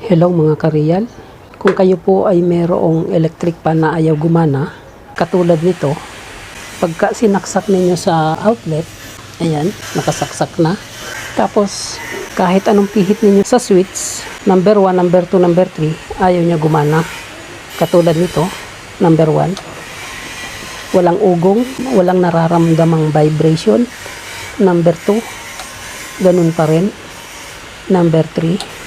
Hello mga kareal, kung kayo po ay mayroong electric pan na ayaw gumana, katulad nito, pagka sinaksak ninyo sa outlet, ayan, nakasaksak na. Tapos, kahit anong pihit ninyo sa switch, number 1, number 2, number 3, ayaw niya gumana. Katulad nito, number 1, walang ugong, walang nararamdamang vibration. Number 2, ganun pa rin. Number 3,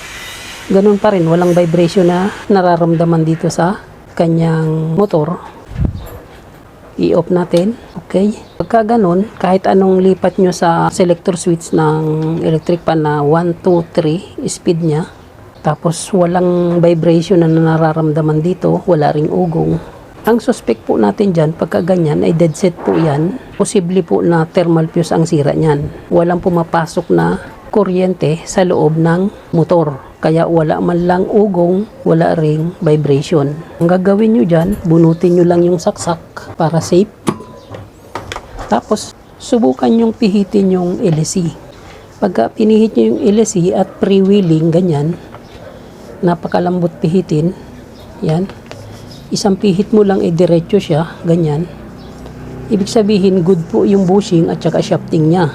ganun pa rin, walang vibration na nararamdaman dito sa kanyang motor. I-off natin. Okay. Pagka ganun, kahit anong lipat nyo sa selector switch ng electric pan na 1, 2, 3 speed niya, tapos walang vibration na nararamdaman dito, wala ring ugong. Ang suspect po natin dyan, pagka ganyan, ay dead set po yan. Posible po na thermal fuse ang sira niyan. Walang pumapasok na kuryente sa loob ng motor. Kaya wala man lang ugong, wala ring vibration. Ang gagawin nyo dyan, bunutin nyo lang yung saksak para safe. Tapos, subukan nyong pihitin yung LSC. Pagka pinihit nyo yung LSC at pre-wheeling, ganyan, napakalambot pihitin. Yan. Isang pihit mo lang, diretso siya, ganyan. Ibig sabihin, good po yung bushing at saka shafting niya.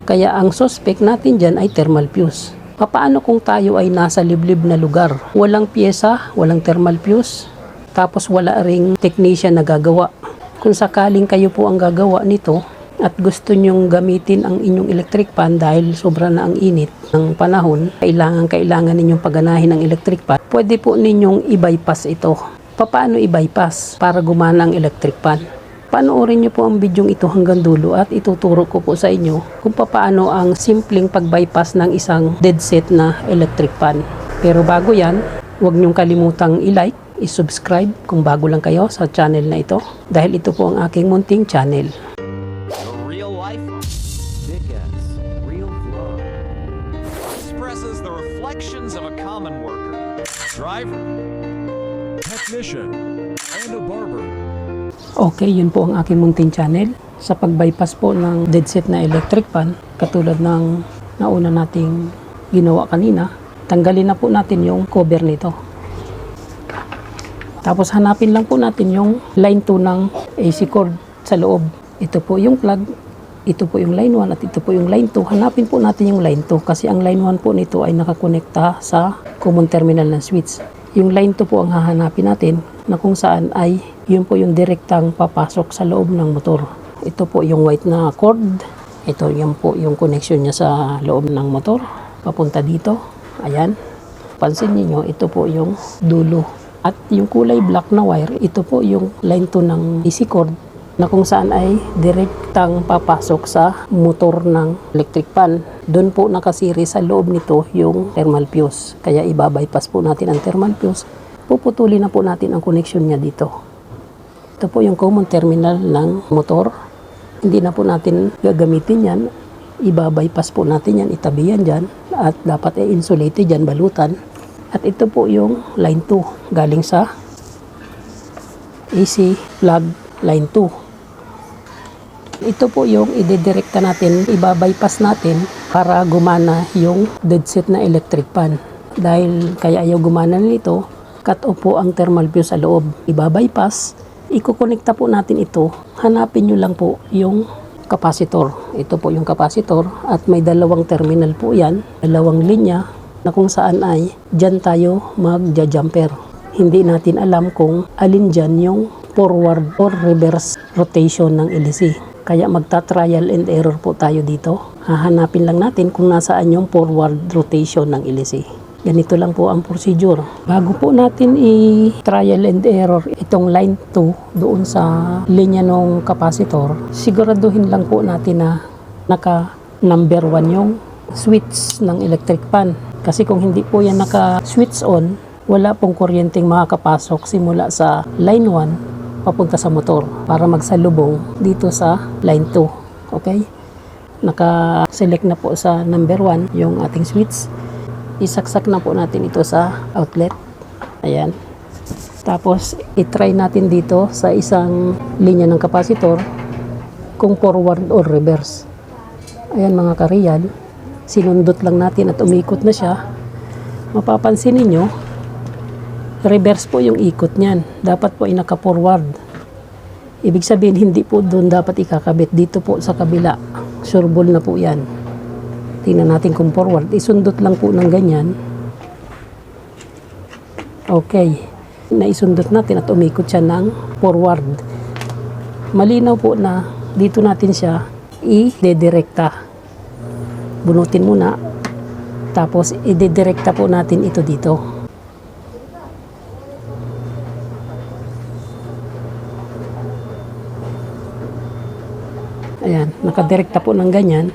Kaya ang suspect natin dyan ay thermal fuse. Paano kung tayo ay nasa liblib na lugar? Walang pyesa, walang thermal fuse, tapos wala ring technician na gagawa. Kung sakaling kayo po ang gagawa nito at gusto nyong gamitin ang inyong electric pan dahil sobra na ang init ng panahon, kailangan ninyong paganahin ang electric pan, pwede po ninyong i-bypass ito. Paano i-bypass para gumana ang electric pan? Panoorin nyo po ang bidyong ito hanggang dulo at ituturo ko po sa inyo kung paano ang simpleng pag-bypass ng isang dead set na electric pan. Pero bago yan, huwag nyong kalimutang i-like, i-subscribe kung bago lang kayo sa channel na ito dahil ito po ang aking munting channel. Real life, big S, real flow. Expresses the reflections of a common worker, driver, technician, and a barber. Okay, yun po ang aking munting channel sa pag-bypass po ng dead set na electric pan katulad ng nauna nating ginawa kanina. Tanggalin na po natin yung cover nito. Tapos hanapin lang po natin yung line 2 ng AC cord sa loob. Ito po yung plug, ito po yung line 1 at ito po yung line 2. Hanapin po natin yung line 2 kasi ang line 1 po nito ay nakakonekta sa common terminal ng switch. Yung line 2 po ang hahanapin natin na kung saan ay yun po yung direktang papasok sa loob ng motor. Ito po yung white na cord. Ito yan po yung connection niya sa loob ng motor. Papunta dito. Ayan. Pansin niyo ito po yung dulo. At yung kulay black na wire, ito po yung line 2 ng AC cord na kung saan ay direktang papasok sa motor ng electric pan. Doon po nakasiri sa loob nito yung thermal fuse. Kaya ibabypass po natin ang thermal fuse. Puputulin na po natin ang connection niya dito. Ito po yung common terminal ng motor. Hindi na po natin gagamitin yan. Ibabypass po natin yan, itabi yan dyan. At dapat insulated dyan, balutan. At ito po yung line 2 galing sa AC plug line 2. Ito po yung idedirekta natin, ibabypass natin para gumana yung dead set na electric pan. Dahil kaya ayaw gumana nito, cut off po ang thermal fuse sa loob. Ibabypass, ikukonekta po natin ito. Hanapin nyo lang po yung capacitor. Ito po yung capacitor at may dalawang terminal po yan, dalawang linya na kung saan ay dyan tayo magja-jumper. Hindi natin alam kung alin dyan yung forward or reverse rotation ng LC. Kaya magta-trial and error po tayo dito. Hahanapin lang natin kung nasaan yung forward rotation ng LC. Ganito lang po ang procedure. Bago po natin i-trial and error itong line 2 doon sa linya ng capacitor, siguraduhin lang po natin na naka number 1 yung switch ng electric pan. Kasi kung hindi po yan naka-switch on, wala pong kuryenteng makakapasok simula sa line 1 papunta sa motor para magsalubong dito sa line 2. Okay? Naka-select na po sa number 1 yung ating switch. Isaksak na po natin ito sa outlet. Ayan. Tapos, itry natin dito sa isang linya ng capacitor kung forward or reverse. Ayan mga kareal. Sinundot lang natin at umikot na siya. mapapansin ninyo, reverse po yung ikot niyan. Dapat po ay naka-forward. Ibig sabihin, hindi po doon dapat ikakabit. Dito po sa kabila. Sureball na po yan. Tingnan natin kung forward. Isundot lang po ng ganyan. Okay. Naisundot natin at umikot siya ng forward. Malinaw po na dito natin siya i-dedirekta. Bunutin muna. Tapos i-dedirekta po natin ito dito. Ayan, nakadirekta po ng ganyan.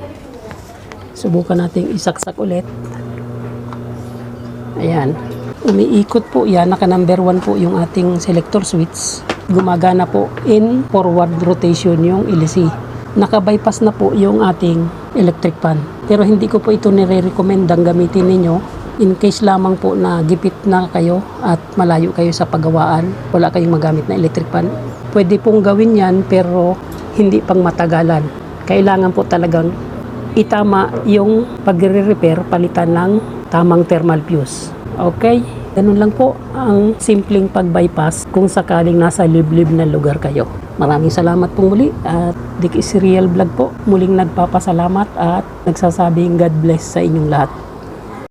Subukan nating isaksak ulit. Ayan. Umiikot po yan. Naka number 1 po yung ating selector switch. Gumagana po in forward rotation yung LC. Naka-bypass na po yung ating electric fan. Pero hindi ko po ito nire-recommend ang gamitin ninyo. In case lamang po na gipit na kayo at malayo kayo sa paggawaan, wala kayong magamit na electric fan. Pwede pong gawin yan pero hindi pang matagalan. Kailangan po talagang itama yung pagre-repair, palitan ng tamang thermal fuse. Okay? Ganun lang po ang simpleng pag-bypass kung sakaling nasa liblib na lugar kayo. Maraming salamat pong muli at Dick is Real Vlog po. Muling nagpapasalamat at nagsasabing God bless sa inyong lahat.